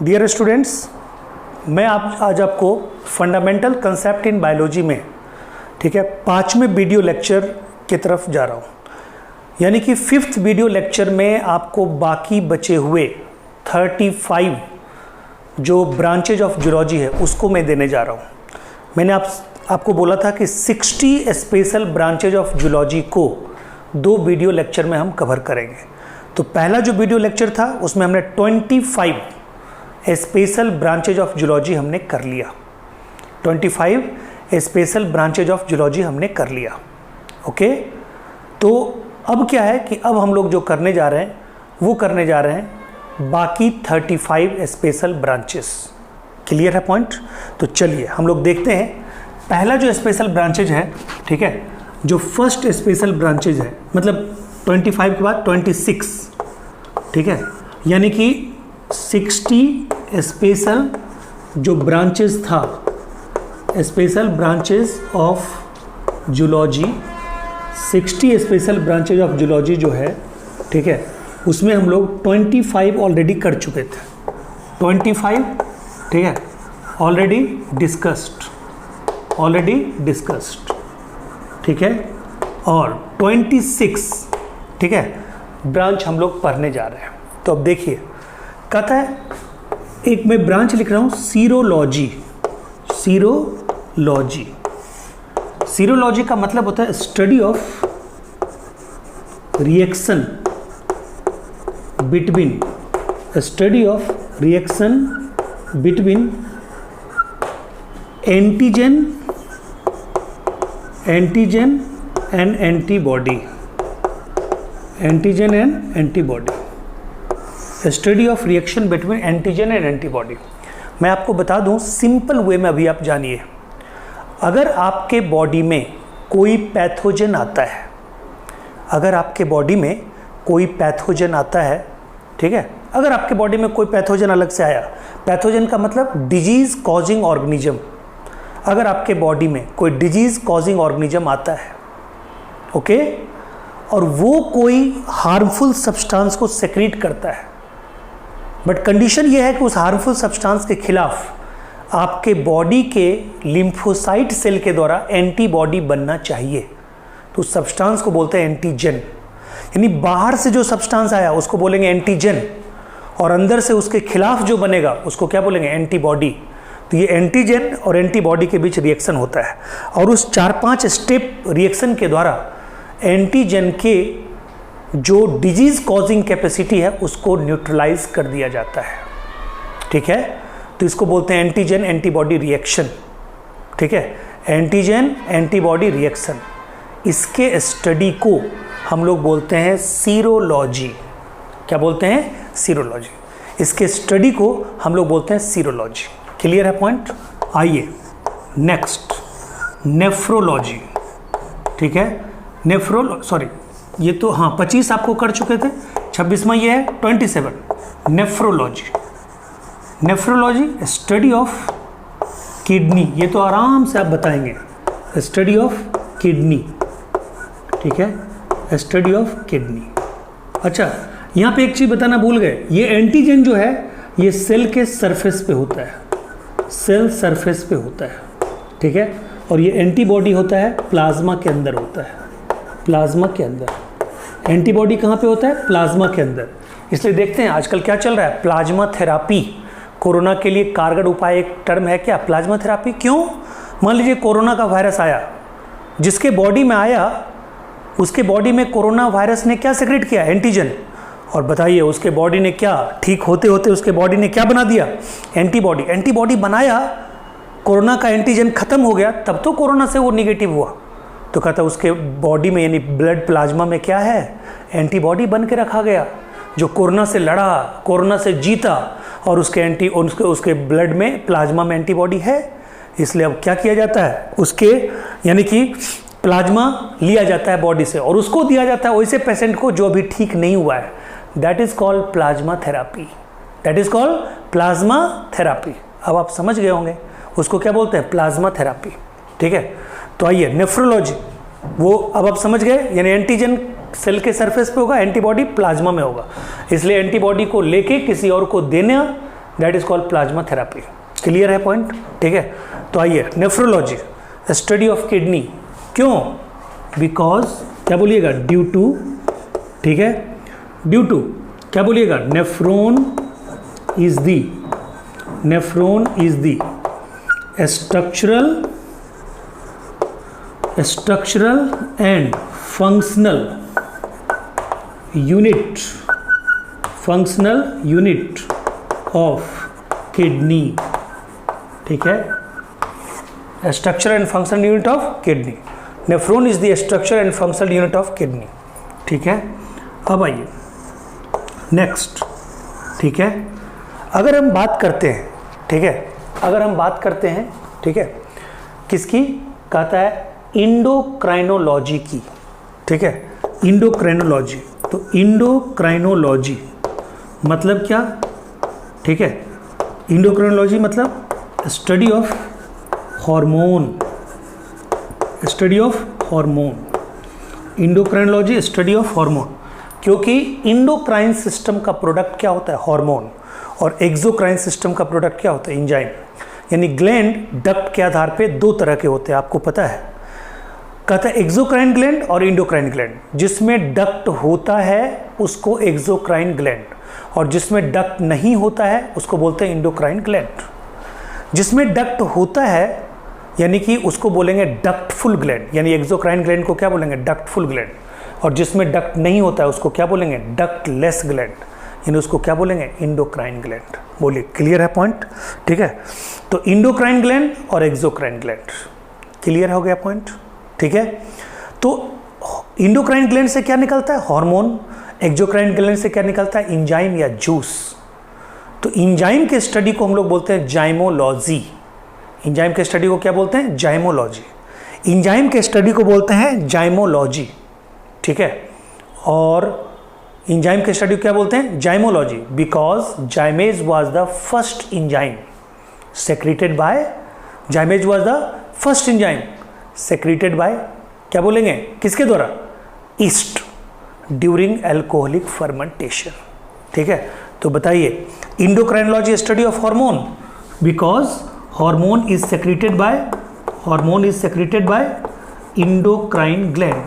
Dear students, मैं आज आपको फंडामेंटल कंसेप्ट इन बायोलॉजी में, ठीक है, 5वें वीडियो लेक्चर की तरफ जा रहा हूँ। यानी कि 5th वीडियो लेक्चर में आपको बाकी बचे हुए 35 जो ब्रांचेज ऑफ जूलॉजी है उसको मैं देने जा रहा हूँ। मैंने आपको बोला था कि 60 स्पेशल ब्रांचेज ऑफ जूलॉजी को 2 वीडियो लेक्चर में हम कवर करेंगे। तो पहला जो वीडियो लेक्चर था उसमें हमने 25 स्पेशल ब्रांचेज ऑफ जूलॉजी हमने कर लिया। 25 स्पेशल ब्रांचेज ऑफ जूलॉजी हमने कर लिया। ओके, तो अब क्या है कि अब हम लोग जो करने जा रहे हैं वो करने जा रहे हैं बाकी 35 स्पेशल ब्रांचेस। क्लियर है पॉइंट? तो चलिए हम लोग देखते हैं। पहला जो स्पेशल ब्रांचेज है, ठीक है, जो फर्स्ट स्पेशल ब्रांचेज है, मतलब 25 के बाद 26, ठीक है, यानी कि 60 स्पेशल जो ब्रांचेस था, special branches of zoology, 60 special branches of zoology जो है, ठीक है, उसमें हम लोग 25 ऑलरेडी कर चुके थे। 25, ठीक है, ऑलरेडी डिस्कस्ड, ठीक है, और 26, ठीक है, ब्रांच हम लोग पढ़ने जा रहे हैं। तो अब देखिए, कहता है, एक मैं ब्रांच लिख रहा हूँ सीरोलॉजी। सीरोलॉजी का मतलब होता है study of reaction between antigen and antibody. Study of reaction between antigen and antibody. मैं आपको बता दूं सिंपल वे में, अभी आप जानिए। अगर आपके बॉडी में कोई पैथोजन आता है, ठीक है, अगर आपके बॉडी में कोई पैथोजन अलग से आया, पैथोजन का मतलब डिजीज कॉजिंग ऑर्गेनिज्म। अगर आपके बॉडी में कोई डिजीज कॉजिंग ऑर्गेनिज्म आता है, ओके, और वो कोई हार्मफुल सब्सटेंस को सेक्रीट करता है, बट कंडीशन ये है कि उस हार्मफुल सब्सटेंस के खिलाफ आपके बॉडी के लिम्फोसाइट सेल के द्वारा एंटीबॉडी बनना चाहिए। तो उस सब्सटेंस को बोलते हैं एंटीजन। यानी बाहर से जो सब्सटेंस आया उसको बोलेंगे एंटीजन, और अंदर से उसके खिलाफ जो बनेगा उसको क्या बोलेंगे? एंटीबॉडी। तो ये एंटीजन और एंटीबॉडी के बीच रिएक्शन होता है, और उस 4-5 स्टेप रिएक्शन के द्वारा एंटीजन के जो डिजीज कॉजिंग कैपेसिटी है उसको न्यूट्रलाइज कर दिया जाता है। ठीक है, तो इसको बोलते हैं एंटीजन एंटीबॉडी रिएक्शन। ठीक है, एंटीजन एंटीबॉडी रिएक्शन, इसके स्टडी को हम लोग बोलते हैं सीरोलॉजी। क्या बोलते हैं? सीरोलॉजी। इसके स्टडी को हम लोग बोलते हैं सीरोलॉजी। क्लियर है पॉइंट? आइए नेक्स्ट, नेफ्रोलॉजी। ठीक है, ये तो हाँ 25 आपको कर चुके थे, 26वां ये है 27। Nephrology study of kidney. ये तो आराम से आप बताएंगे, स्टडी ऑफ किडनी। ठीक है, स्टडी ऑफ किडनी। अच्छा, यहाँ पे एक चीज़ बताना भूल गए, ये एंटीजन जो है ये सेल के सरफेस पे होता है, सेल सरफेस पे होता है। ठीक है, और ये एंटीबॉडी होता है प्लाज्मा के अंदर होता है, प्लाज्मा के अंदर। एंटीबॉडी कहाँ पे होता है? प्लाज्मा के अंदर। इसलिए देखते हैं आजकल क्या चल रहा है, प्लाज्मा थेरापी। कोरोना के लिए कारगर उपाय एक टर्म है क्या? Plasma therapy. क्यों? मान लीजिए कोरोना का वायरस आया, जिसके बॉडी में आया उसके बॉडी में कोरोना वायरस ने क्या सेक्रेट किया? एंटीजन। और बताइए उसके बॉडी ने क्या, ठीक होते होते उसके बॉडी ने क्या बना दिया? एंटीबॉडी। एंटीबॉडी बनाया, कोरोना का एंटीजन खत्म हो गया, तब तो कोरोना से वो निगेटिव हुआ। तो कहता उसके बॉडी में यानी ब्लड प्लाज्मा में क्या है? एंटीबॉडी बन के रखा गया, जो कोरोना से लड़ा, कोरोना से जीता, और उसके ब्लड में प्लाज्मा में एंटीबॉडी है। इसलिए अब क्या किया जाता है, उसके यानी कि प्लाज्मा लिया जाता है बॉडी से और उसको दिया जाता है वैसे पेशेंट को जो अभी ठीक नहीं हुआ है। That is called plasma therapy. That is called plasma therapy. अब आप समझ गए होंगे उसको क्या बोलते हैं? Plasma therapy. ठीक है, तो आइए नेफ्रोलॉजी। वो अब आप समझ गए, यानी एंटीजन सेल के सरफेस पे होगा, एंटीबॉडी प्लाज्मा में होगा, इसलिए एंटीबॉडी को लेके किसी और को देना, that is called plasma therapy. Clear है पॉइंट? ठीक है, तो आइए नेफ्रोलॉजी, स्टडी ऑफ किडनी। क्यों? बिकॉज क्या बोलिएगा, ड्यू टू, ठीक है, ड्यू टू क्या बोलिएगा, nephron is the structural and functional unit of kidney। ठीक है, structure and functional unit of kidney, nephron is the structure and functional unit of kidney। ठीक है, अब आइए नेक्स्ट। ठीक है, अगर हम बात करते हैं, ठीक है, अगर हम बात करते हैं, ठीक है, किसकी कहता है, इंडोक्राइनोलॉजी की। ठीक है, इंडोक्राइनोलॉजी, तो इंडोक्राइनोलॉजी मतलब क्या? ठीक है, इंडोक्राइनोलॉजी मतलब study of hormone, endocrinology study of hormone, क्योंकि इंडोक्राइन सिस्टम का प्रोडक्ट क्या होता है, हार्मोन, और एक्सोक्राइन सिस्टम का प्रोडक्ट क्या होता है, एंजाइम। यानी ग्लैंड डक्ट के आधार पे दो तरह के होते हैं, आपको पता है। कहता है एक्सोक्राइन ग्लैंड और इंडोक्राइन ग्लैंड। जिसमें डक्ट होता है उसको एक्सोक्राइन ग्लैंड, और जिसमें डक्ट नहीं होता है उसको बोलते हैं इंडोक्राइन ग्लैंड। जिसमें डक्ट होता है यानी कि उसको बोलेंगे डक्टफुल ग्लैंड, यानी एक्सोक्राइन ग्लैंड को क्या बोलेंगे, डक्टफुल ग्लैंड। और जिसमें डक्ट नहीं होता है उसको क्या बोलेंगे, डक्टलेस ग्लैंड, यानी उसको क्या बोलेंगे, इंडोक्राइन ग्लैंड। बोलिए, क्लियर है पॉइंट? ठीक है, तो इंडोक्राइन ग्लैंड और एक्सोक्राइन ग्लैंड, क्लियर हो गया पॉइंट? ठीक है, तो इंडोक्राइन ग्लैंड से क्या निकलता है, हार्मोन। एक्सोक्राइन ग्लैंड से क्या निकलता है, एंजाइम या जूस। तो एंजाइम के स्टडी को हम लोग बोलते हैं जाइमोलॉजी। एंजाइम के स्टडी को क्या बोलते हैं, जाइमोलॉजी। एंजाइम के स्टडी को बोलते हैं जाइमोलॉजी। ठीक है, और एंजाइम के स्टडी को क्या बोलते हैं, zymology, because zymase was the first enzyme secreted by, zymase was the first enzyme secreted by, क्या बोलेंगे, किसके द्वारा, ईस्ट, ड्यूरिंग एल्कोहलिक फर्मेंटेशन। ठीक है, तो बताइए, endocrinology study of hormone, because hormone is secreted bye endocrine gland,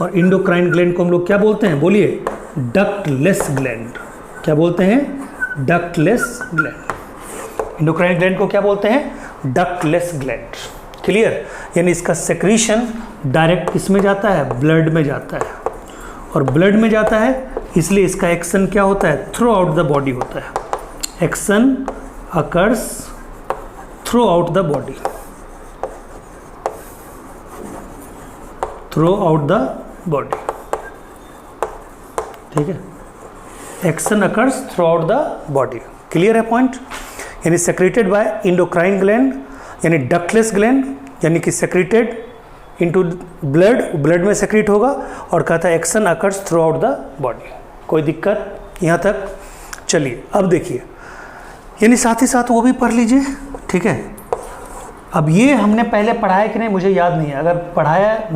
और endocrine gland को हम लोग क्या बोलते हैं, बोलिए, डक्टलेस ग्लैंड। क्या बोलते हैं, डक्टलेस ग्लैंड। इंडोक्राइन ग्लैंड को क्या बोलते हैं, डक्टलेस ग्लैंड। क्लियर? यानी इसका सेक्रीशन डायरेक्ट किस में जाता है, ब्लड में जाता है, और ब्लड में जाता है इसलिए इसका एक्शन क्या होता है, थ्रू आउट द बॉडी होता है। Action occurs through out the body, ठीक है, action occurs through out the body. Clear है पॉइंट? यानी सेक्रेटेड बाय इंडोक्राइन ग्लैंड, यानी डक्टलेस ग्लैंड, यानी कि सेक्रेटेड इनटू ब्लड में सेक्रेट होगा, और कहता है action occurs through out the body. कोई दिक्कत यहाँ तक? चलिए अब देखिए, यानी साथ ही साथ वो भी पढ़ लीजिए। ठीक है, अब ये हमने पहले पढ़ाया कि नहीं मुझे याद नहीं है, अगर पढ़ाया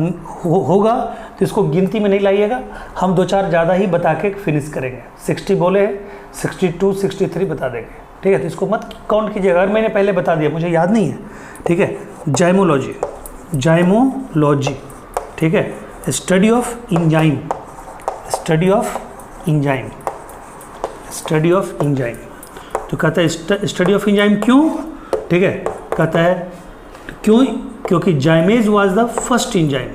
होगा तो इसको गिनती में नहीं लाइएगा, हम 2-4 ज़्यादा ही बता के फिनिश करेंगे। 60 बोले, 62, 63 बता देंगे। ठीक है, तो इसको मत काउंट कीजिएगा, अगर मैंने पहले बता दिया मुझे याद नहीं है। ठीक है, जाइमोलॉजी, ठीक है, स्टडी ऑफ एंजाइम, तो कहता है स्टडी ऑफ एंजाइम। क्यों? ठीक है, कहता है क्यों, क्योंकि जाइमेज वाज द फर्स्ट एंजाइम,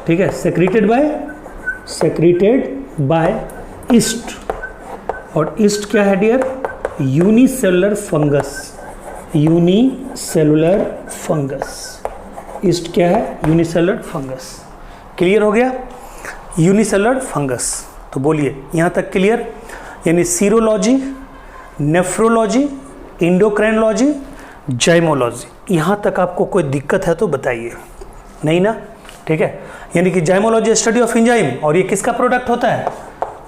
ठीक है, सेक्रेटेड बाय ईस्ट, और ईस्ट क्या है डियर, यूनिसेलुलर फंगस। ईस्ट क्या है, यूनिसेलुलर फंगस। क्लियर हो गया, यूनिसेलुलर फंगस। तो बोलिए यहाँ तक क्लियर? यानी सीरोलॉजी, नेफ्रोलॉजी, इंडोक्राइनोलॉजी, जाइमोलॉजी, यहाँ तक आपको कोई दिक्कत है तो बताइए। नहीं ना? ठीक है, यानी कि जाइमोलॉजी स्टडी ऑफ एंजाइम, और ये किसका प्रोडक्ट होता है,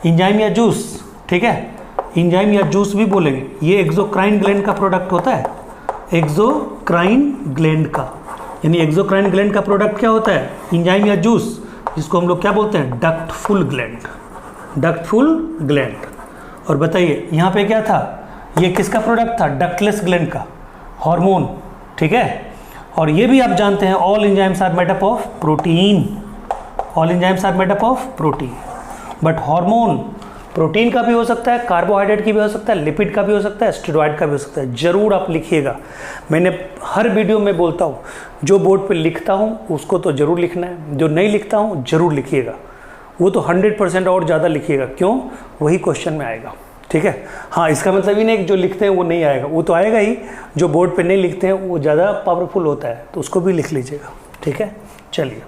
एंजाइम या जूस, ठीक है, एंजाइम या जूस भी बोलेंगे, ये एक्सोक्राइन ग्लैंड का प्रोडक्ट होता है, एक्सोक्राइन ग्लैंड का, यानी एक्सोक्राइन ग्लैंड का प्रोडक्ट क्या होता है, एंजाइम या जूस, जिसको हम लोग क्या बोलते हैं, डक्टफुल ग्लैंड, डक्टफुल ग्लैंड। और बताइए यहाँ पे क्या था, ये किसका प्रोडक्ट था, डक्टलेस ग्लैंड का, हार्मोन, ठीक है। और ये भी आप जानते हैं all enzymes are made up of protein, all enzymes are made up of protein, but hormone protein का भी हो सकता है, कार्बोहाइड्रेट की भी हो सकता है, लिपिड का भी हो सकता है, स्टेरॉइड का भी हो सकता है। जरूर आप लिखिएगा, मैंने हर वीडियो में बोलता हूँ, जो बोर्ड पे लिखता हूँ उसको तो जरूर लिखना है, जो नहीं लिखता हूँ जरूर लिखिएगा, वो तो 100% और ज़्यादा लिखिएगा, क्यों, वही क्वेश्चन में आएगा, ठीक है। हाँ, इसका मतलब ही नहीं कि जो लिखते हैं वो नहीं आएगा, वो तो आएगा ही, जो बोर्ड पे नहीं लिखते हैं वो ज़्यादा पावरफुल होता है, तो उसको भी लिख लीजिएगा, ठीक है। चलिए,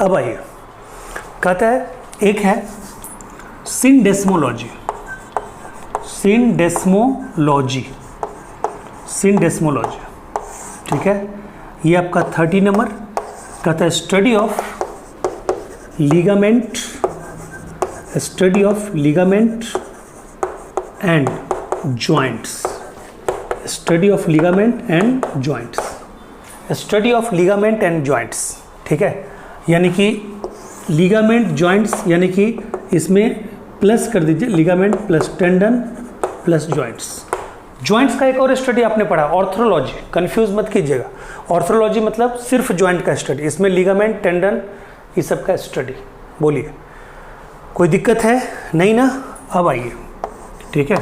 अब आइए, कहता है एक है सिंडेस्मोलॉजी, सिंडेस्मोलॉजी, सिंडेस्मोलॉजी, ठीक है, ये आपका 30 नंबर। कहता है study of ligament, study of ligament and joints, study of ligament and joints, study of ligament and joints, ठीक है, यानी कि लिगामेंट जॉइंट्स, यानी कि इसमें प्लस कर दीजिए, ligament plus tendon plus joints. Joints का एक और स्टडी आपने पढ़ा, ऑर्थोलॉजी, कंफ्यूज मत कीजिएगा, ऑर्थोलॉजी मतलब सिर्फ जॉइंट का स्टडी, इसमें लिगामेंट टेंडन ये सब का स्टडी। बोलिए, कोई दिक्कत है, नहीं ना। अब आइए, ठीक है,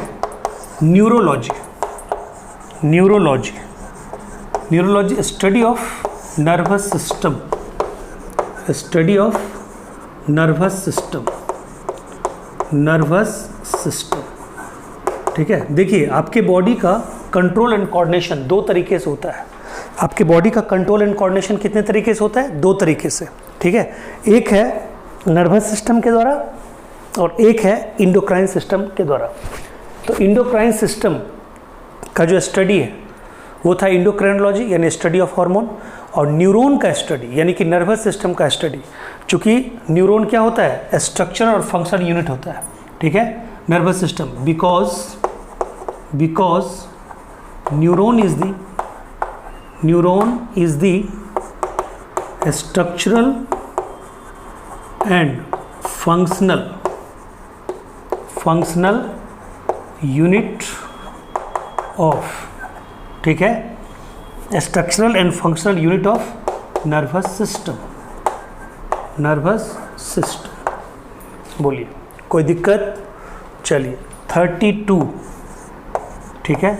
neurology, neurology, neurology study of nervous system, study of nervous system, nervous system, ठीक है। देखिए, आपके बॉडी का कंट्रोल एंड कोऑर्डिनेशन दो तरीके से होता है, आपके बॉडी का कंट्रोल एंड कोऑर्डिनेशन कितने तरीके से होता है, दो तरीके से, ठीक है। एक है नर्वस सिस्टम के द्वारा और एक है इंडोक्राइन सिस्टम के द्वारा। तो इंडोक्राइन सिस्टम का जो स्टडी है वो था इंडोक्राइनोलॉजी, यानी स्टडी ऑफ हार्मोन, और न्यूरॉन का स्टडी यानी कि नर्वस सिस्टम का स्टडी, चूँकि न्यूरॉन क्या होता है, स्ट्रक्चर और फंक्शन यूनिट होता है, ठीक है, nervous system, because neuron is the structural and functional unit of, ठीक है, structural and functional unit of nervous system, nervous system. बोलिए, कोई दिक्कत। चलिए 32, ठीक है।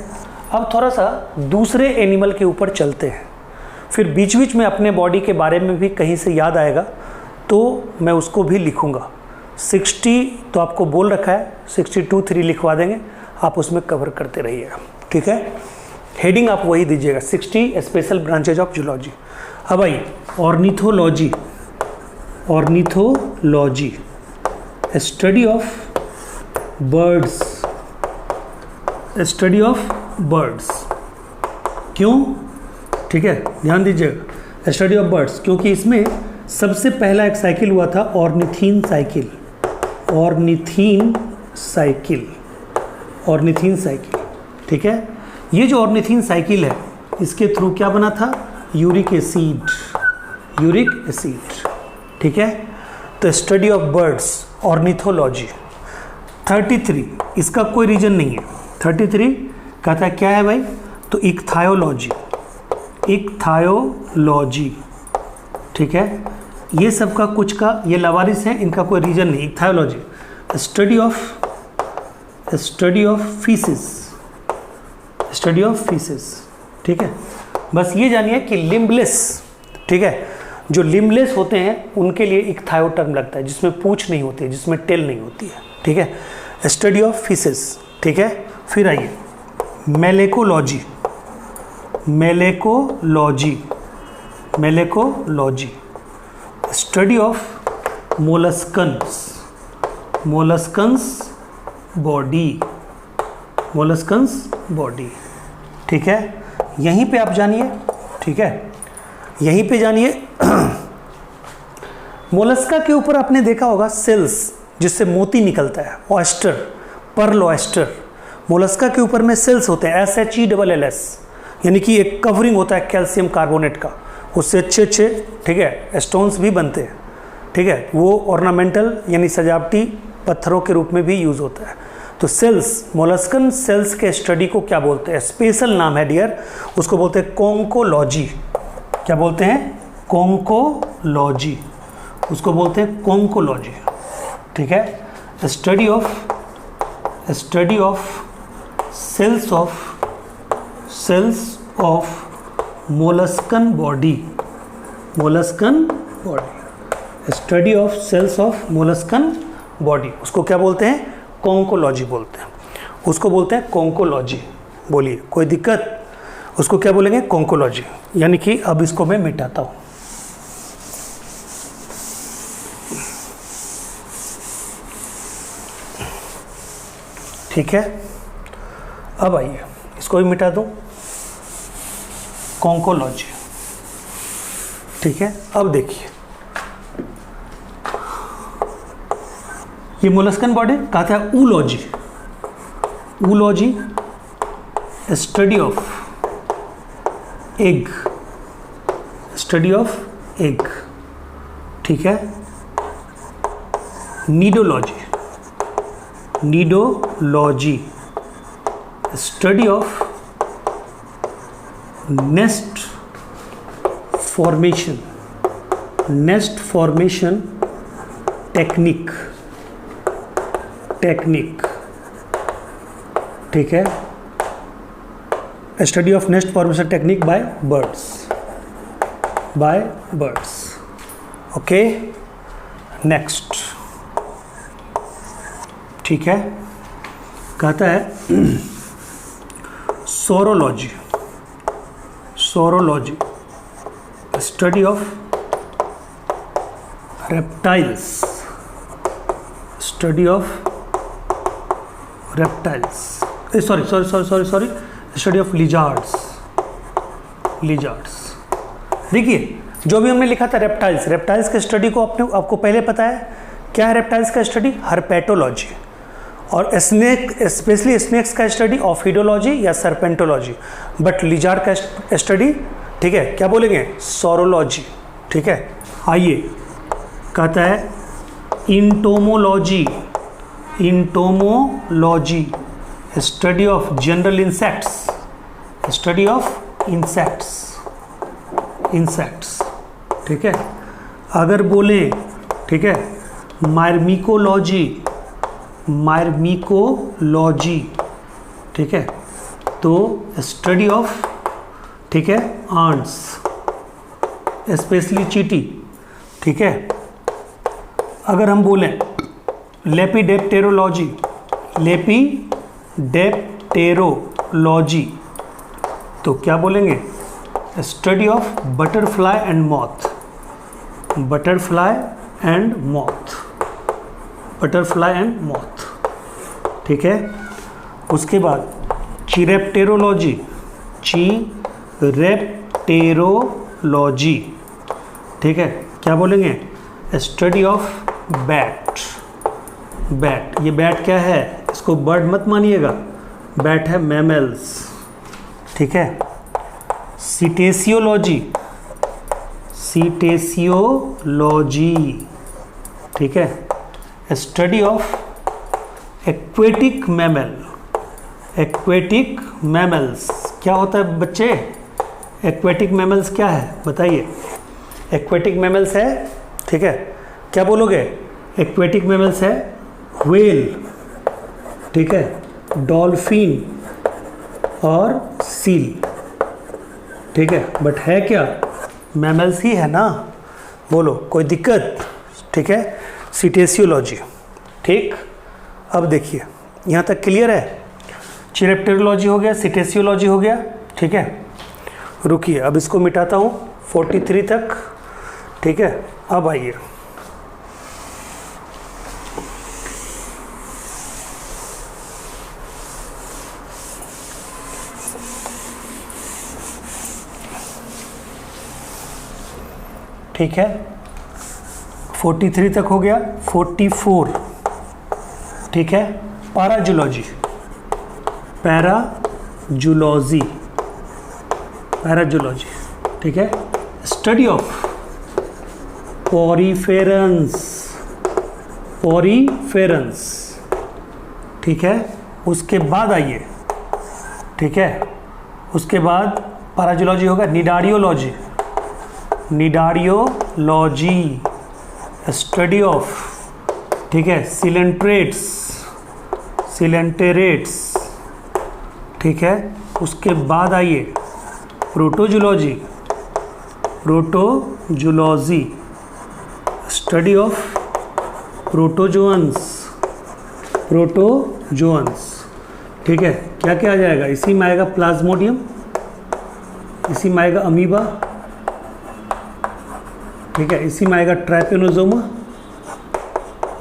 अब थोड़ा सा दूसरे एनिमल के ऊपर चलते हैं, फिर बीच बीच में अपने बॉडी के बारे में भी कहीं से याद आएगा तो मैं उसको भी लिखूंगा। 60 तो आपको बोल रखा है, 62 3 लिखवा देंगे, आप उसमें कवर करते रहिएगा, ठीक है। हेडिंग आप वही दीजिएगा, 60 स्पेशल ब्रांचेज ऑफ जूलॉजी। अब आइए, ornithology, ornithology study of birds, study of birds. क्यों, ठीक है, ध्यान दीजिएगा, स्टडी ऑफ बर्ड्स, क्योंकि इसमें सबसे पहला एक साइकिल हुआ था ornithine cycle, ornithine cycle, ornithine cycle, ठीक है। ये जो ऑर्निथीन साइकिल है इसके थ्रू क्या बना था, यूरिक एसिड, यूरिक एसिड, ठीक है। तो स्टडी ऑफ बर्ड्स, ऑर्निथोलॉजी। 33 इसका कोई रीजन नहीं है, 33 कहता है क्या है भाई, तो इक्थायोलॉजी, इक्थायोलॉजी, ठीक है। ये सब का कुछ का ये लवारिस है, इनका कोई रीजन नहीं, ichthyology. Study of pisces, study of pisces, ठीक है। बस ये जानिए कि लिम्बलेस, ठीक है, जो लिम्बलेस होते हैं उनके लिए इक्थायो टर्म लगता है, जिसमें पूंछ नहीं होती है, जिसमें टेल नहीं होती है, ठीक है। स्टडी ऑफ फिशेस, ठीक है। फिर आइए malacology, malacology, malacology, study of molluscans, molluscans body, molluscans body, ठीक है। यहीं पे आप जानिए, ठीक है, यहीं पे जानिए। मोलस्का के ऊपर आपने देखा होगा सेल्स जिससे मोती निकलता है, ऑयस्टर, पर्ल ऑयस्टर, मोलस्का के ऊपर में सेल्स होते हैं, SHELLS, यानी कि एक कवरिंग होता है कैल्शियम कार्बोनेट का, उससे अच्छे अच्छे, ठीक है, स्टोन्स भी बनते हैं, ठीक है। वो ऑर्नामेंटल यानी सजावटी पत्थरों के रूप में भी यूज़ होता है। तो सेल्स, मोलस्कन सेल्स के स्टडी को क्या बोलते हैं? स्पेशल नाम है डियर, उसको बोलते हैं कोंकोलॉजी। क्या बोलते हैं? कोंकोलॉजी, उसको बोलते हैं कोंकोलॉजी, ठीक है। Study of shells of molluscan body, molluscan body, study of shells of molluscan body, उसको क्या बोलते हैं? कोंकोलॉजी बोलते हैं, उसको बोलते हैं कोंकोलॉजी। बोलिए कोई दिक्कत? उसको क्या बोलेंगे? कोंकोलॉजी। यानी कि अब इसको मैं मिटाता हूँ। ठीक है, अब आइए इसको भी मिटा दो, कोंकोलॉजी, ठीक है। अब देखिए ये मोलस्कन बॉडी कहता है oology, oology study of egg, study of egg, ठीक है। Nidology, nidology study of nest formation, nest formation technique, technique, ठीक है। Study of nest formation technique by birds, by birds, okay. Next, ठीक है, कहता है saurology, saurology study of reptiles, study of reptiles, sorry study of lizards, lizards. देखिए जो भी हमने लिखा था रेप्टाइल्स, रेप्टाइल्स के स्टडी को आपको पहले पता है क्या है? रेप्टाइल्स का स्टडी हर्पेटोलॉजी, और स्नेक, स्पेशली स्नेक्स का स्टडी ऑफिडोलॉजी या सर्पेंटोलॉजी। बट लिजार्ड का स्टडी, ठीक है, क्या बोलेंगे? सोरोलॉजी, ठीक है। आइए कहता है entomology, entomology study of general insects, study of insects, insects, ठीक है। अगर बोले, ठीक है, मायर्मिकोलॉजी, मायर्मिकोलॉजी, ठीक है, तो स्टडी ऑफ, ठीक है, आंट्स, स्पेशली चींटी, ठीक है। अगर हम बोलें लेपिडेप्टेरोलॉजी, लेपिडेप्टेरोलॉजी, तो क्या बोलेंगे? Study of butterfly and moth, butterfly and moth, butterfly and moth, ठीक है। उसके बाद चिरेप्टेरोलॉजी, चिरेप्टेरोलॉजी, ठीक है, क्या बोलेंगे? स्टडी ऑफ बैट, बैट, ये बैट क्या है? इसको बर्ड मत मानिएगा, बैट है मैमल्स, ठीक है। सीटेसियोलॉजी, सीटेसियोलॉजी, ठीक है, study of aquatic mammal, aquatic mammals. क्या होता है बच्चे? एक्वेटिक मैमल्स क्या है बताइए? एक्वेटिक मैमल्स है, ठीक है, क्या बोलोगे? एक्वेटिक मैमल्स है व्हेल, ठीक है, डॉल्फिन और सील, ठीक है। बट है क्या? मैमल्स ही है ना, बोलो कोई दिक्कत? ठीक है, सीटेसियोलॉजी, ठीक। अब देखिए यहाँ तक क्लियर है। चिरेप्टेरोलॉजी हो गया, सिटेसियोलॉजी हो गया, ठीक है। रुकिए अब इसको मिटाता हूँ 43 तक, ठीक है। अब आइए ठीक है, 43 तक हो गया। 44 ठीक है, पैराजूलॉजी, पैराजूलॉजी, पैराजूलॉजी ठीक है, स्टडी ऑफ पॉरीफेरेंस, पॉरीफेरेंस ठीक है। उसके बाद आइए, ठीक है, उसके बाद पैराजूलॉजी होगा निडारियोलॉजी, निडारियोलॉजी स्टडी ऑफ ठीक है सिलेंट्रेट्स, सिलेंटेरेट्स ठीक है। उसके बाद आइए प्रोटोजूलॉजी, प्रोटोजूलॉजी स्टडी ऑफ प्रोटोजोअन्स, प्रोटोजोअन्स ठीक है। क्या क्या आ जाएगा, इसी में आएगा प्लाज्मोडियम, इसी में आएगा अमीबा ठीक है, इसी में आएगा ट्रैपेनोजोमा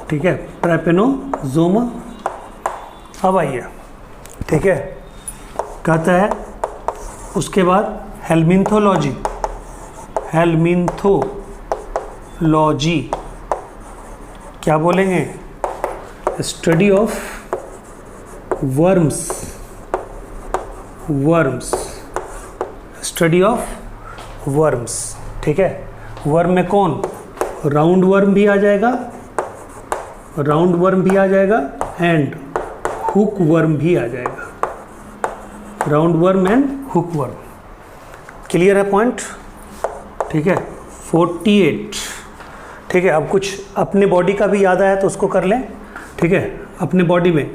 ठीक है, ट्रैपेनोजोमा। अब आइए ठीक है, कहता है उसके बाद हेलमिन्थोलॉजी, हेलमिन्थोलॉजी क्या बोलेंगे, study of worms, worms study of worms ठीक है। वर्म में कौन, राउंड वर्म भी आ जाएगा, राउंड वर्म भी आ जाएगा एंड हुक वर्म भी आ जाएगा, round worm and hook worm. Clear है पॉइंट, ठीक है। 48 ठीक है। अब कुछ अपने बॉडी का भी याद आया तो उसको कर लें, ठीक है। अपने बॉडी में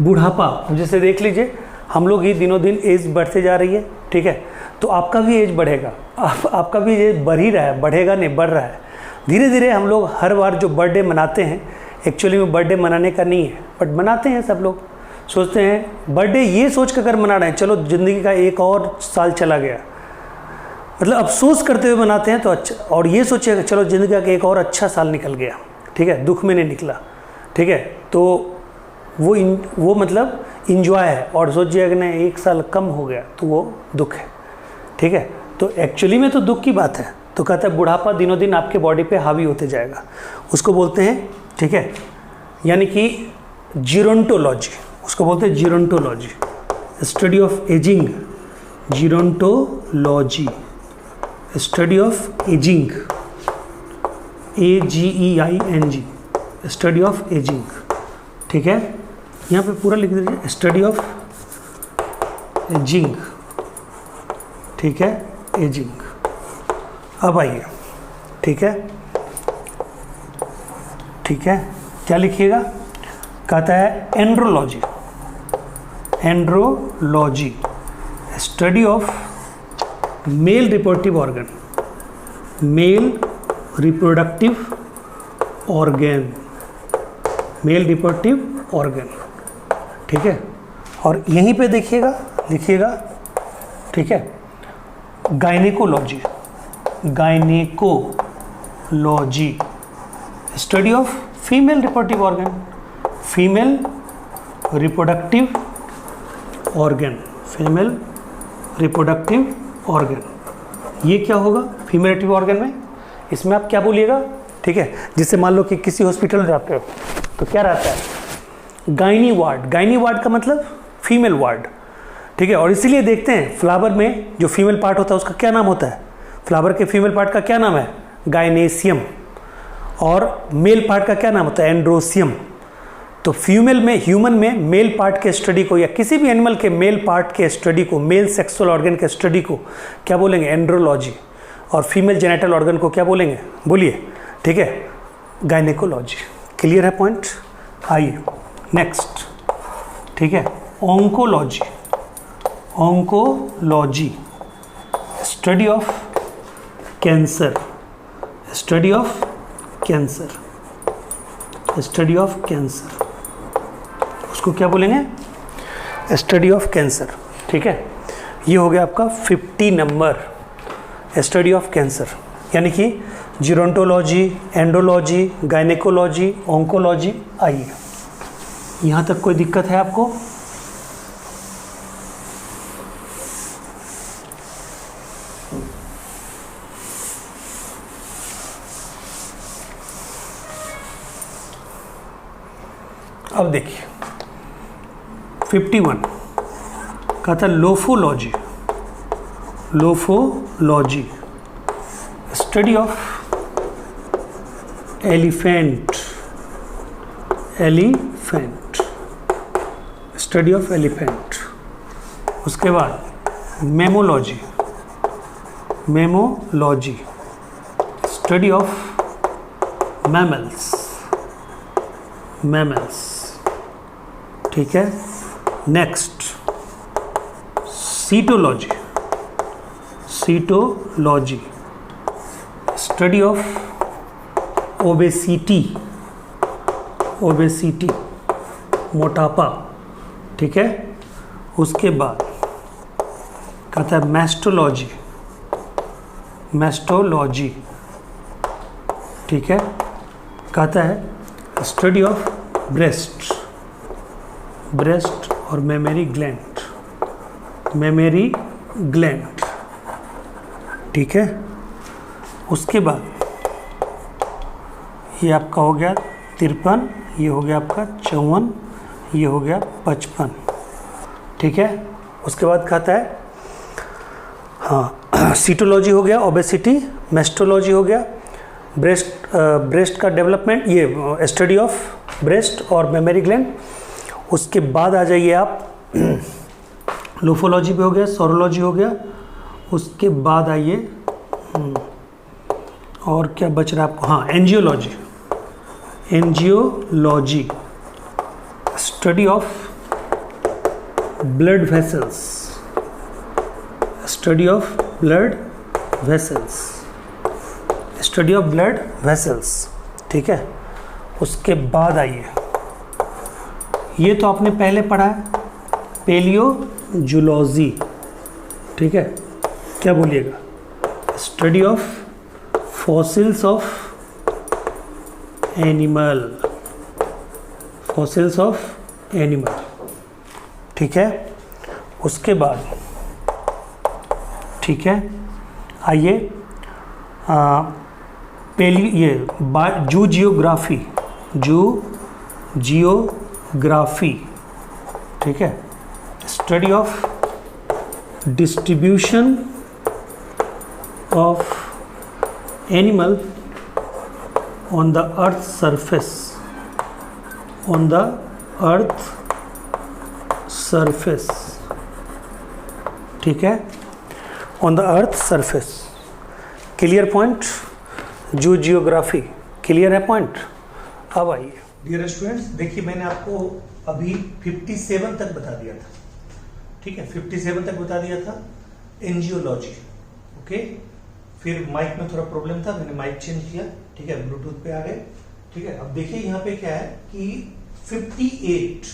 बुढ़ापा, जैसे देख लीजिए हम लोग ही दिनों दिन एज बढ़ते जा रही है, ठीक है, तो आपका भी एज बढ़ेगा, आपका भी एज बढ़ ही रहा है, बढ़ेगा नहीं बढ़ रहा है धीरे धीरे। हम लोग हर बार जो बर्थडे मनाते हैं, एक्चुअली में बर्थडे मनाने का नहीं है, बट मनाते हैं सब लोग, सोचते हैं बर्थडे ये सोच कर अगर मना रहे हैं चलो ज़िंदगी का एक और साल चला गया, मतलब अफसोस करते हुए मनाते हैं तो अच्छा, और ये सोचिएगा चलो ज़िंदगी का एक और अच्छा साल निकल गया, ठीक है, दुख में नहीं निकला, ठीक है, तो वो मतलब इंजॉय है। और सोचिए अगर नहीं एक साल कम हो गया तो वो दुख है, ठीक है। तो एक्चुअली में तो दुख की बात है। तो कहता है बुढ़ापा दिनों दिन आपके बॉडी पे हावी होते जाएगा, उसको बोलते हैं, ठीक है, यानी कि जीरोंटोलॉजी, उसको बोलते हैं gerontology study of ageing, gerontology study of ageing, AGEING study of ageing, ठीक है। यहाँ पे पूरा लिख दीजिए स्टडी ऑफ एजिंग, ठीक है, एजिंग। अब आइए, ठीक है, ठीक है, क्या लिखिएगा, कहता है andrology, andrology study of male reproductive organ, male reproductive organ, male reproductive organ, ठीक है। और यहीं पे देखिएगा, लिखिएगा, ठीक है, gynaecology, gynaecology study of female reproductive organ, female reproductive organ, female reproductive organ. ये क्या होगा फीमेल रिप्रोडक्टिव ऑर्गन में, इसमें आप क्या बोलिएगा, ठीक है। जिससे मान लो कि किसी हॉस्पिटल में जाते हो तो क्या रहता है, गायनी वार्ड, गायनी वार्ड का मतलब फीमेल वार्ड, ठीक है। और इसीलिए देखते हैं फ्लावर में जो फीमेल पार्ट होता है उसका क्या नाम होता है, फ्लावर के फीमेल पार्ट का क्या नाम है, गायनेसियम, और मेल पार्ट का क्या नाम होता है, एंड्रोसियम। तो फीमेल में, ह्यूमन में मेल पार्ट के स्टडी को या किसी भी एनिमल के मेल पार्ट के स्टडी को, मेल सेक्सुअल ऑर्गन के स्टडी को क्या बोलेंगे, एंड्रोलॉजी। और फीमेल जेनेटल ऑर्गन को क्या बोलेंगे, बोलिए, ठीक है, गायनेकोलॉजी। क्लियर है पॉइंट। आइए नेक्स्ट, ठीक है, oncology, oncology study of cancer, study of cancer, study of cancer, इसको क्या बोलेंगे, स्टडी ऑफ कैंसर। ठीक है, ये हो गया आपका 50 नंबर स्टडी ऑफ कैंसर, यानी कि जीरोंटोलॉजी, एंडोलॉजी, गायनेकोलॉजी, ऑन्कोलॉजी। आइए, यहाँ तक कोई दिक्कत है आपको? अब देखिए 51 का था lophology. Lophology study of elephant. Elephant study of elephant. उसके बाद mammology. Mammology study of mammals. Mammals. ठीक है, next cetology. Cetology study of obesity. Obesity मोटापा। ठीक है, उसके बाद कहता है मैस्टोलॉजी। मैस्टोलॉजी। ठीक है, कहता है स्टडी ऑफ ब्रेस्ट। ब्रेस्ट और मेमरी ग्लैंड। Mammary gland. ठीक है, उसके बाद ये आपका हो गया 53, ये हो गया आपका 54, ये हो गया 55। ठीक है, उसके बाद कहता है हाँ सीटोलॉजी हो गया, ओबेसिटी, मेस्टोलॉजी हो गया, ब्रेस्ट का डेवलपमेंट, ये स्टडी ऑफ ब्रेस्ट और मेमरी ग्लैंड। उसके बाद आ जाइए आप लोफोलॉजी पे हो गया, सोरोलॉजी हो गया। उसके बाद आइए और क्या बच रहा है आपको, हाँ angiology. Angiology study of blood vessels. Study of blood vessels. Study of blood vessels. ठीक है, उसके बाद आइए, ये तो आपने पहले पढ़ा है, पेलियोजूलॉजी। ठीक है, क्या बोलिएगा, study of fossils of animal. Fossils of animal. ठीक है, उसके बाद ठीक है आइए जू जियोग्राफी। जू जियोग्राफी। ठीक है, study of distribution of animal on the earth surface. On the earth surface. ठीक है, on the earth surface. Clear point? जू जियोग्राफी क्लियर है पॉइंट? अब आइए डियर स्टूडेंट्स, देखिए मैंने आपको अभी 57 तक बता दिया था। ठीक है, 57 तक बता दिया था एंजियोलॉजी। ओके, फिर माइक में थोड़ा प्रॉब्लम था, मैंने माइक चेंज किया। ठीक है, ब्लूटूथ पे आ गए। ठीक है, अब देखिए यहाँ पे क्या है कि 58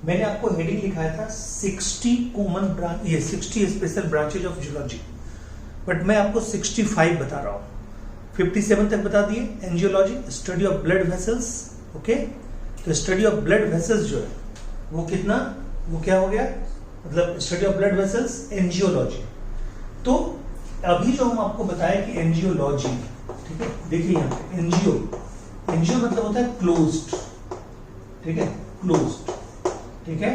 मैंने आपको हेडिंग लिखाया था 60 कॉमन ब्रांच, ये 60 special branches of zoology, but मैं आपको 65 बता रहा हूँ। 57 तक बता दिए angiology, study of blood vessels. Okay, तो स्टडी ऑफ ब्लड वेसल्स जो है वो कितना, वो क्या हो गया, मतलब study of blood vessels angiology. तो अभी जो हम आपको बताया कि एंजियोलॉजी, ठीक है, देखिए यहाँ पे एंजियो, एंजियो मतलब होता है क्लोज्ड। ठीक है, क्लोज्ड। ठीक है,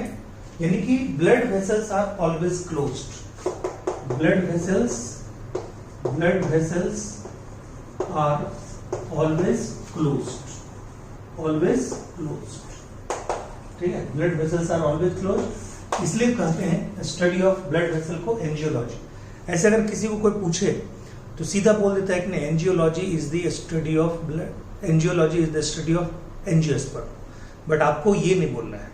यानी कि blood vessels are always closed. Blood vessels are always closed. Always closed. ठीक है, blood vessels are always closed, इसलिए कहते हैं स्टडी ऑफ ब्लड वेसल को एंजियोलॉजी। ऐसे अगर किसी को कोई पूछे तो सीधा बोल देता है कि नहीं, angiology is the study of blood, angiology is the study of angiosperm. But आपको ये नहीं बोलना है।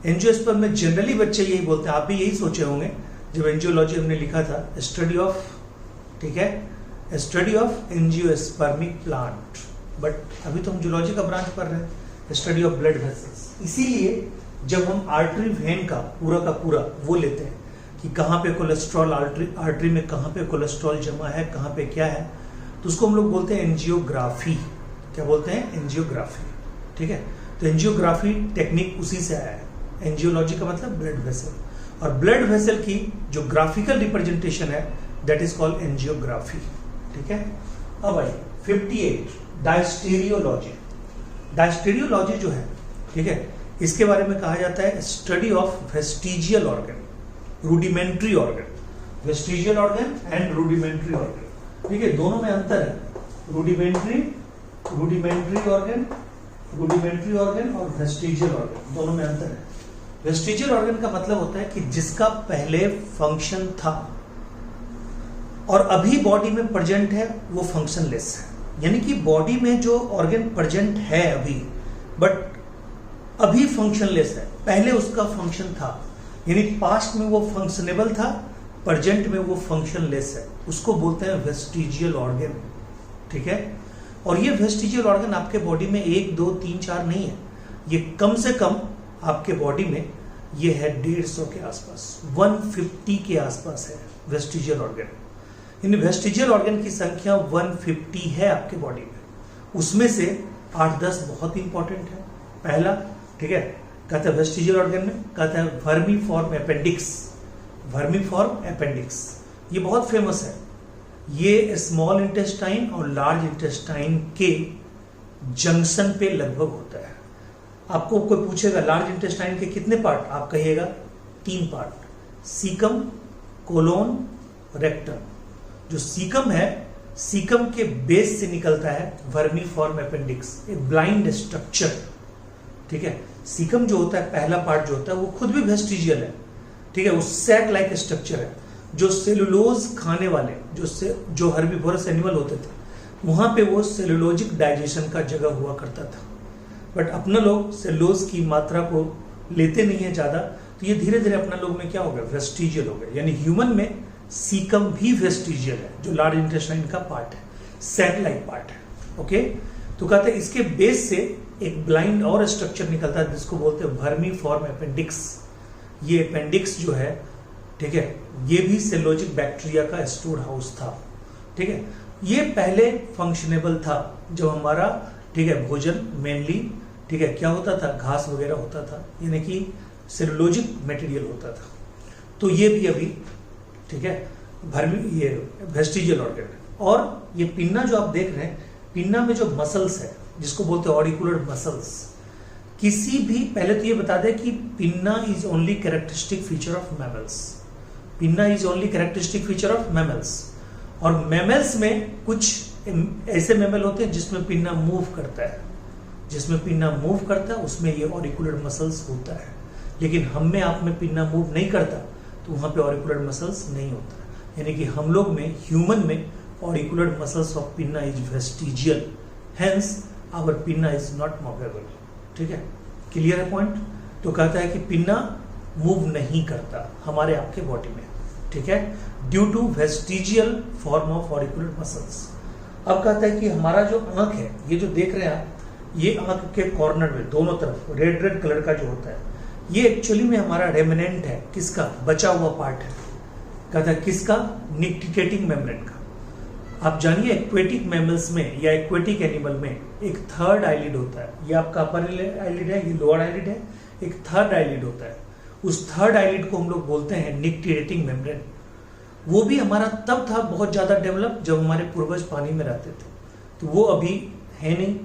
एंजियोस्पर्म में जनरली बच्चे यही बोलते हैं, आप भी यही सोचे होंगे जब एंजियोलॉजी हमने लिखा था, स्टडी ऑफ, ठीक है, study of angiospermic plant. But अभी तो हम जूलॉजी का ब्रांच पढ़ रहे हैं, स्टडी ऑफ ब्लड वेसल्स। इसीलिए जब हम आर्टरी वेन का पूरा वो लेते हैं कि कहाँ पे कोलेस्ट्रॉल, आर्टरी में कहाँ पे कोलेस्ट्रॉल जमा है, कहाँ पे क्या है, तो उसको हम लोग बोलते हैं एंजियोग्राफी। क्या बोलते हैं? एंजियोग्राफी। ठीक है, तो एंजियोग्राफी टेक्निक उसी से आया है। एंजियोलॉजी का मतलब ब्लड वेसल, और ब्लड वेसल की जो ग्राफिकल रिप्रेजेंटेशन है दैट इज कॉल्ड एंजियोग्राफी। ठीक है, अब आइए 58 डायस्टेरियोलॉजी। डायस्टेरियोलॉजी जो है, ठीक है, इसके बारे में कहा जाता है study of vestigial organ, rudimentary organ. Vestigial organ and rudimentary organ, ठीक है, दोनों में अंतर है। रूडिमेंट्री ऑर्गन और वेस्टिजियल ऑर्गन, दोनों में अंतर है। वेस्टिजियल ऑर्गन का मतलब होता है कि जिसका पहले फंक्शन था और अभी बॉडी में प्रेजेंट है वो फंक्शनलेस है। यानी कि बॉडी में जो ऑर्गन प्रेजेंट है अभी, बट अभी फंक्शनलेस है, पहले उसका फंक्शन था। यानी पास्ट में वो फंक्शनेबल था, प्रेजेंट में वो फंक्शनलेस है, उसको बोलते हैं वेस्टिजियल ऑर्गन। ठीक है, और ये वेस्टिजियल ऑर्गन आपके बॉडी में 1, 2, 3, 4 नहीं है, ये कम से कम आपके बॉडी में ये है 150 के आसपास, 150 के आसपास है वेस्टिजियल ऑर्गन। इन वेस्टिजियल ऑर्गन की संख्या 150 है आपके बॉडी में, उसमें से 8-10 बहुत इंपॉर्टेंट है। पहला, ठीक है, कहता है वेस्टिजियल ऑर्गन में कहता है वर्मीफॉर्म अपेंडिक्स। वर्मीफॉर्म अपेंडिक्स ये बहुत फेमस है। ये स्मॉल इंटेस्टाइन और लार्ज इंटेस्टाइन के जंक्शन पे लगभग होता है। आपको कोई पूछेगा लार्ज इंटेस्टाइन के कितने पार्ट, आप कहिएगा 3 पार्ट, सीकम, कोलोन, रेक्टम। जो सीकम है, सीकम के बेस से निकलता है वर्मीफॉर्म अपेंडिक्स, एक ब्लाइंड स्ट्रक्चर। ठीक है, सीकम जो होता है, पहला पार्ट जो होता है, वो खुद भी वेस्टिजियल है। ठीक है, वो सैक लाइक स्ट्रक्चर है। जो सेलुलोज खाने वाले जो हर्बीवोरस एनिमल होते थे, वहां पे वो सेलुलोजिक डाइजेशन का जगह हुआ करता था। बट अपना लोग सेलुलोज की मात्रा को लेते नहीं है ज्यादा, तो ये धीरे धीरे अपना लोग में क्या हो गया, वेस्टिजियल हो गया। यानी ह्यूमन में सीकम भी वेस्टिजियल है, जो लार्ज इंटेस्टाइन का पार्ट है, सैक लाइक पार्ट है। ओके, तो कहते हैं इसके बेस से एक ब्लाइंड और स्ट्रक्चर निकलता है जिसको बोलते हैं वर्मीफॉर्म अपेंडिक्स। ये अपेंडिक्स जो है, ठीक है, ये भी सेलुलोजिक बैक्टीरिया का स्टोर हाउस था। ठीक है, ये पहले फंक्शनेबल था जब हमारा, ठीक है, भोजन मेनली, ठीक है, क्या होता था, घास वगैरह होता था, यानी कि सेलुलोजिक मटेरियल होता था। तो ये भी अभी, ठीक है, ये वेस्टिजियल ऑर्गन है। और ये पिन्ना जो आप देख रहे हैं, पिन्ना में जो मसल्स है जिसको बोलते हैं ऑडिकुलर मसल्स, किसी भी, पहले तो ये बता दें कि pinna is only characteristic feature of mammals. Pinna is only characteristic feature of mammals. और मैमल्स में कुछ ऐसे मैमल होते हैं जिसमें पिन्ना मूव करता है, जिसमें पिन्ना मूव करता है उसमें ये ऑरिकुलर मसल्स होता है। लेकिन हम में, आप में पिन्ना मूव नहीं करता तो वहां पे ऑरिकुलर मसल्स नहीं होता। यानी कि हम लोग में, ह्यूमन में, auricular muscles of pinna is vestigial, hence our pinna is not movable. ठीक है, क्लियर है पॉइंट? तो कहता है कि पिन्ना मूव नहीं करता हमारे आपके बॉडी में, ठीक है, due to vestigial form of auricular muscles. अब कहता है कि हमारा जो आंख है, ये जो देख रहे हैं आप, ये आंख के कॉर्नर में दोनों तरफ रेड कलर का जो होता है, ये एक्चुअली में हमारा रेमिनेंट है, किसका, बचा हुआ पार्ट है। कहता है किसका, निक्टिकेटिंग मेम्ब्रेन का। आप जानिए एक्वेटिक मैमल्स में या एक्वेटिक एनिमल में एक थर्ड आईलिड होता है। ये आपका अपर आईलिड है, ये लोअर आईलिड है, एक थर्ड आईलिड होता है। उस थर्ड आईलिड को हम लोग बोलते हैं निक्टिकेटिंग मेम्ब्रेन। वो भी हमारा तब था बहुत ज्यादा डेवलप जब हमारे पूर्वज पानी में रहते थे, तो वो अभी है नहीं।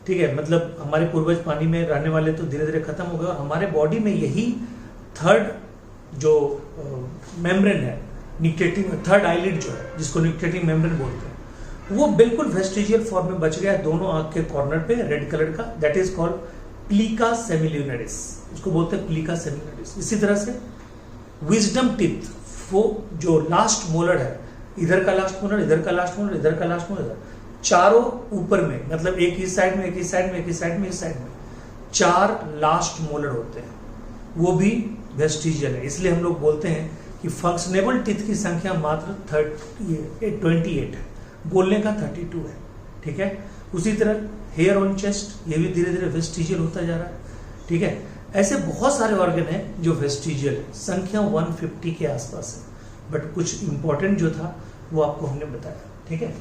ठीक है, मतलब हमारे पूर्वज पानी में रहने वाले तो धीरे धीरे खत्म हो गए, और हमारे बॉडी में यही थर्ड जो मेम्ब्रेन है, निक्टिकेटिंग थर्ड आईलिड जो है, जिसको निक्टिकेटिंग मेम्ब्रेन बोलते हैं, वो बिल्कुल वेस्टिजियल फॉर्म में बच गया है दोनों आंख के कॉर्नर पे, रेड कलर का। दैट इज कॉल्ड प्लीका सेमिल्यूनरिस, उसको बोलते हैं प्लीका सेमिल्यूनरिस। इसी तरह से विजडम टीथ, वो जो लास्ट मोलर है, इधर का लास्ट मोलर, इधर का लास्ट मोलर, इधर का लास्ट मोलर, चारों ऊपर में, मतलब एक इस साइड में, एक इस साइड में, एक इस साइड में, इस साइड में 4 लास्ट मोलर होते हैं, वो भी वेस्टिजियल है। इसलिए हम लोग बोलते हैं कि फंक्शनेबल टीथ की संख्या मात्र 28 है, बोलने का 32 है। ठीक है, उसी तरह हेयर ऑन चेस्ट, ये भी धीरे धीरे वेस्टिजियल होता जा रहा है। ठीक है, ऐसे बहुत सारे ऑर्गन हैं जो वेस्टिजियल है, संख्या 150 के आसपास है, बट कुछ इंपॉर्टेंट जो था वो आपको हमने बताया, ठीक है।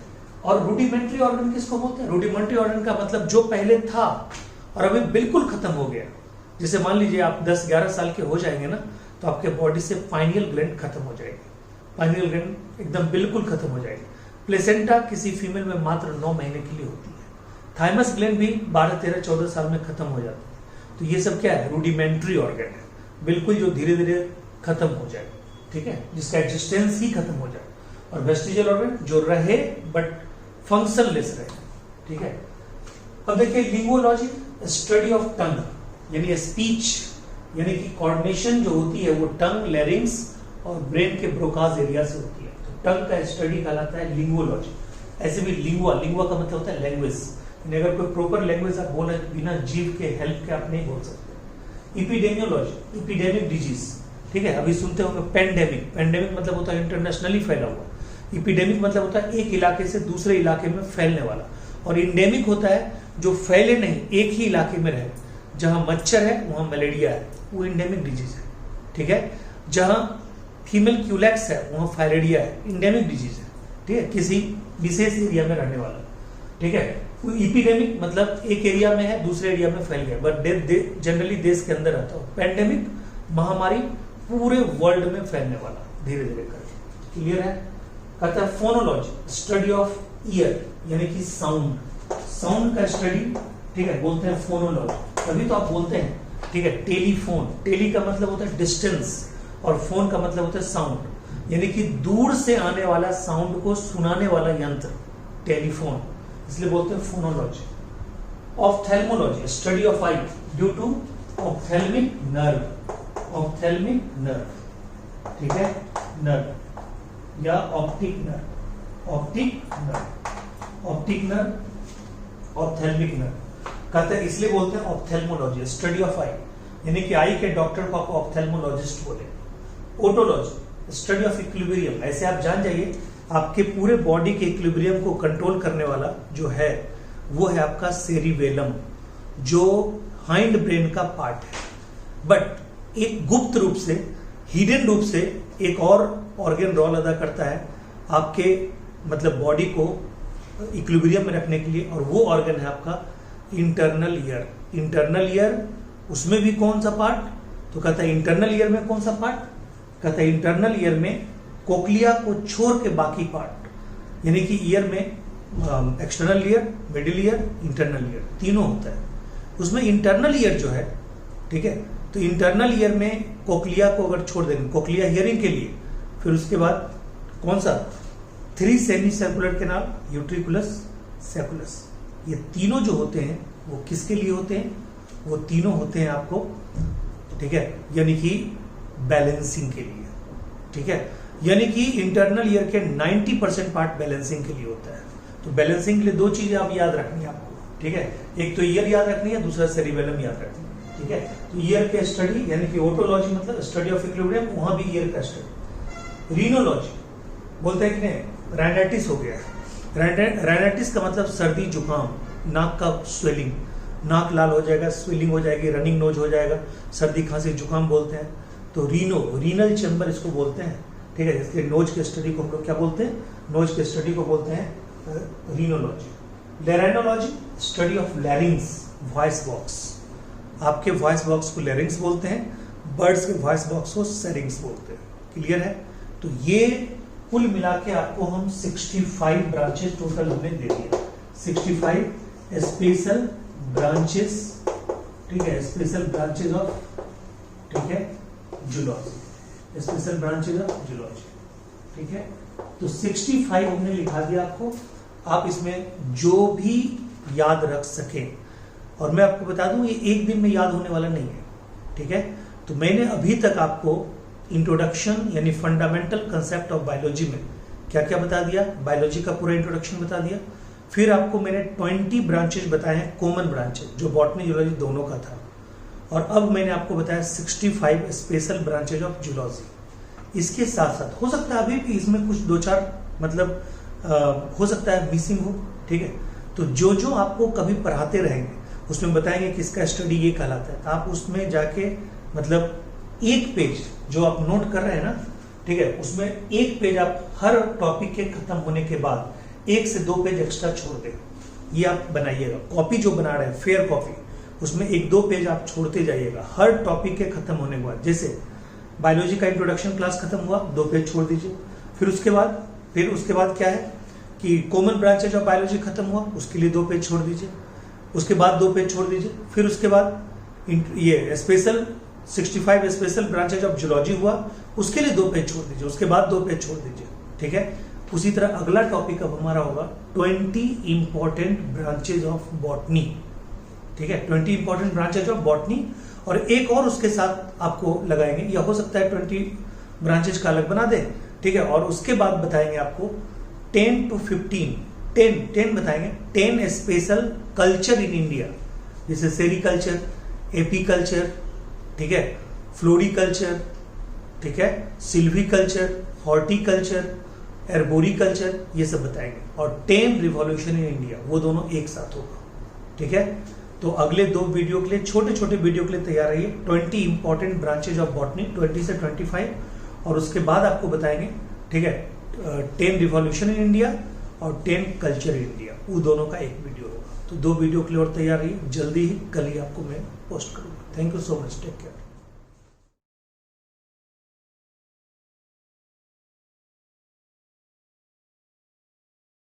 और रूडिमेंट्री ऑर्गन किसको बोलते हैं? रूडिमेंट्री ऑर्गन का मतलब जो पहले था और अभी बिल्कुल खत्म हो गया। जैसे मान लीजिए आप 10-11 साल के हो जाएंगे ना, तो आपके बॉडी से पाइनियल ग्लैंड खत्म हो जाएगी, पाइनियल ग्लैंड एकदम बिल्कुल खत्म हो जाएगी। प्लेसेंटा किसी फीमेल में मात्र 9 महीने के लिए होती है। थाइमस ग्लैंड भी 12-13-14 साल में खत्म हो जाता है। तो ये सब क्या है? रूडिमेंट्री ऑर्गन है, बिल्कुल जो धीरे धीरे खत्म हो जाए, ठीक है, जिसका एग्जिस्टेंस ही खत्म हो जाए। और वेस्टिजियल ऑर्गन जो रहे बट फंक्शनलेस रहे, ठीक है। अब देखिए लिंगोलॉजी, स्टडी ऑफ टंग यानी स्पीच, यानी कि कोऑर्डिनेशन जो होती है वो टंग, लैरिंग्स और ब्रेन के ब्रोकाज एरिया से होती है। तो टंग का स्टडी कहलाता है लिंगोलॉजी। ऐसे भी लिंगुआ, लिंगुआ का मतलब होता है लैंग्वेज, अगर कोई प्रॉपर लैंग्वेज आप बोल रहे हैं तो बिना जीव के हेल्प के आप नहीं बोल सकते। इपिडेमियोलॉजी, इपिडेमिक डिजीज, ठीक है, अभी सुनते होंगे पेंडेमिक। पेंडेमिक मतलब होता है इंटरनेशनली फैला हुआ, इपिडेमिक मतलब होता है एक इलाके से दूसरे इलाके में फैलने वाला, और इंडेमिक होता है जो फैले नहीं, एक ही इलाके में रहे। जहां मच्छर है वहां मलेरिया है, वो इंडेमिक डिजीज है, ठीक है। जहां फीमेल क्यूलैक्स है वहां फायरेडिया है, इंडेमिक डिजीज है, ठीक है, किसी विशेष एरिया में रहने वाला, ठीक है। इपिडेमिक मतलब एक एरिया में है दूसरे एरिया में फैल गया, बट जनरली देश के अंदर रहता है। पेंडेमिक महामारी पूरे वर्ल्ड में फैलने वाला धीरे धीरे करके, क्लियर है। कहता है फोनोलॉजी, स्टडी ऑफ ईयर यानी कि साउंड, साउंड का स्टडी, ठीक है, बोलते हैं फोनोलॉजी। तभी तो आप बोलते हैं, ठीक है, टेलीफोन, टेली का मतलब होता है डिस्टेंस और फोन का मतलब होता है साउंड, यानी कि दूर से आने वाला साउंड को सुनाने वाला यंत्र, टेलीफोन, इसलिए बोलते हैं phonology. Ophthalmology, study of eye due to ophthalmic nerve, ophthalmic nerve, ठीक है, नर्व या optic nerve, optic nerve, optic nerve, ophthalmic nerve. कहते हैं इसलिए बोलते हैं ऑफ्थेल्मोलॉजी, स्टडी ऑफ आई, यानी कि आई के डॉक्टर को आप ऑफ्थेल्मोलॉजिस्ट बोले। ओटोलॉजी, स्टडी ऑफ इक्विलिब्रियम, ऐसे आप जान जाइए आपके पूरे बॉडी के इक्विलिब्रियम को कंट्रोल करने वाला जो है वो है आपका सेरिबेलम, जो हाइंड ब्रेन का पार्ट है। बट एक गुप्त रूप से, हिडन रूप से एक और ऑर्गन रोल अदा करता है आपके मतलब बॉडी को इक्विलिब्रियम में रखने के लिए, और वो ऑर्गन है आपका इंटरनल ईयर। इंटरनल ईयर, उसमें भी कौन सा पार्ट? तो कहता है इंटरनल ईयर में कौन सा पार्ट? कहता है इंटरनल ईयर में कोक्लिया को छोड़ के बाकी पार्ट, यानी कि ईयर में external ear, middle ear, internal ear तीनों होता है। उसमें इंटरनल ईयर जो है, ठीक है, तो इंटरनल ईयर में कोक्लिया को अगर छोड़ देंगे, कोक्लिया हियरिंग के लिए, फिर उसके बाद कौन सा? 3 सेमी सर्कुलर कैनाल, यूट्रिकुलस, सेकुलस, ये तीनों जो होते हैं वो किसके लिए होते हैं? वो तीनों होते हैं आपको, ठीक है, यानी कि बैलेंसिंग के लिए, ठीक है। यानी कि इंटरनल ईयर के 90% पार्ट बैलेंसिंग के लिए होता है। तो बैलेंसिंग के लिए 2 चीजें आप याद रखनी है आपको, ठीक है, एक तो ईयर याद रखनी है, दूसरा सेरिबेलम याद रखनी है, ठीक है। तो ईयर के स्टडी यानी कि ओटोलॉजी मतलब स्टडी ऑफ इक्विलिब्रियम, वहां भी ईयर का स्टडी। रीनोलॉजी बोलते हैं कि नहीं, राइनाइटिस हो गया, राइनाइटिस का मतलब सर्दी जुकाम, नाक का स्वेलिंग, नाक लाल हो जाएगा, स्वेलिंग हो जाएगी, रनिंग नोज हो जाएगा, सर्दी खांसी जुकाम बोलते हैं। तो रीनल चैम्बर इसको बोलते हैं, ठीक है। इसके नोज के स्टडी को हम लोग क्या बोलते हैं? नोज के स्टडी को बोलते हैं rhinology. Laryngology, study of larynx, voice box, आपके वॉइस बॉक्स को लैरिंग्स बोलते हैं, बर्ड्स के वॉइस बॉक्स को सेरिंग्स बोलते हैं, क्लियर है। तो ये कुल मिला के आपको हम 65 ब्रांचेस टोटल हमने दे दिया, 65 स्पेशल ब्रांचेस, ठीक है, स्पेशल ब्रांचेस ऑफ, ठीक है, zoology, special branches of zoology, ठीक है। तो 65 हमने लिखा दिया आपको, आप इसमें जो भी याद रख सके, और मैं आपको बता दूं ये एक दिन में याद होने वाला नहीं है, ठीक है। तो मैंने अभी तक आपको इंट्रोडक्शन यानी फंडामेंटल कंसेप्ट ऑफ बायोलॉजी में क्या क्या बता दिया, बायोलॉजी का पूरा इंट्रोडक्शन बता दिया, फिर आपको मैंने 20 ब्रांचेज बताए हैं, कॉमन ब्रांचेज जो बॉटनी जूलॉजी दोनों का था, और अब मैंने आपको बताया 65 स्पेशल ब्रांचेज ऑफ जूलॉजी। इसके साथ साथ हो सकता है अभी भी इसमें कुछ 2-4 मतलब हो सकता है मिसिंग हो, ठीक है। तो जो जो आपको कभी पढ़ाते रहेंगे उसमें बताएंगे कि इसका स्टडी ये कहलाता है। तो आप उसमें जाके मतलब एक पेज जो आप नोट कर रहे हैं ना, ठीक है, उसमें एक पेज आप हर टॉपिक के खत्म होने के बाद 1 से 2 पेज एक्स्ट्रा छोड़ दें। ये आप बनाइएगा, कॉपी जो बना रहे हैं फेयर कॉपी, उसमें 1-2 पेज आप छोड़ते जाइएगा हर टॉपिक के खत्म होने के बाद। जैसे बायोलॉजी का इंट्रोडक्शन क्लास खत्म हुआ, 2 पेज छोड़ दीजिए। फिर उसके बाद क्या है कि कॉमन ब्रांचेज ऑफ बायोलॉजी खत्म हुआ, उसके लिए 2 पेज छोड़ दीजिए। उसके बाद 2 पेज छोड़ दीजिए। फिर उसके बाद ये special 65 special branches of zoology हुआ, उसके लिए 2 पेज छोड़ दीजिए। उसके बाद 2 पेज छोड़ दीजिए, ठीक है। उसी तरह अगला टॉपिक अब हमारा होगा 20 इंपॉर्टेंट ब्रांचेज ऑफ बॉटनी, ठीक है, 20 इंपॉर्टेंट ब्रांचेज ऑफ बॉटनी। और एक और उसके साथ आपको लगाएंगे, या हो सकता है 20 ब्रांचेज का अलग बना दे, ठीक है। और उसके बाद बताएंगे आपको 10 to 15 10 बताएंगे 10 स्पेशल कल्चर इन इंडिया, जैसे सेरिकल्चर, एपीकल्चर, ठीक है, फ्लोरिकल्चर, ठीक है, सिल्वीकल्चर, हॉर्टिकल्चर, एर्बोरिकल्चर, ये सब बताएंगे। और 10 रिवॉल्यूशन इन इंडिया, वो दोनों एक साथ होगा, ठीक है। तो अगले 2 वीडियो के लिए, छोटे छोटे वीडियो के लिए तैयार रहिए। 20 इंपॉर्टेंट ब्रांचेज ऑफ बॉटनी 20 से 25, और उसके बाद आपको बताएंगे, ठीक है, 10 रिवॉल्यूशन इन इंडिया और 10 कल्चर इन इंडिया, वो दोनों का एक वीडियो होगा। तो 2 वीडियो के लिए और तैयार रहिए, जल्दी ही कल ही आपको मैं पोस्ट करूंगा। Thank you so much, take care.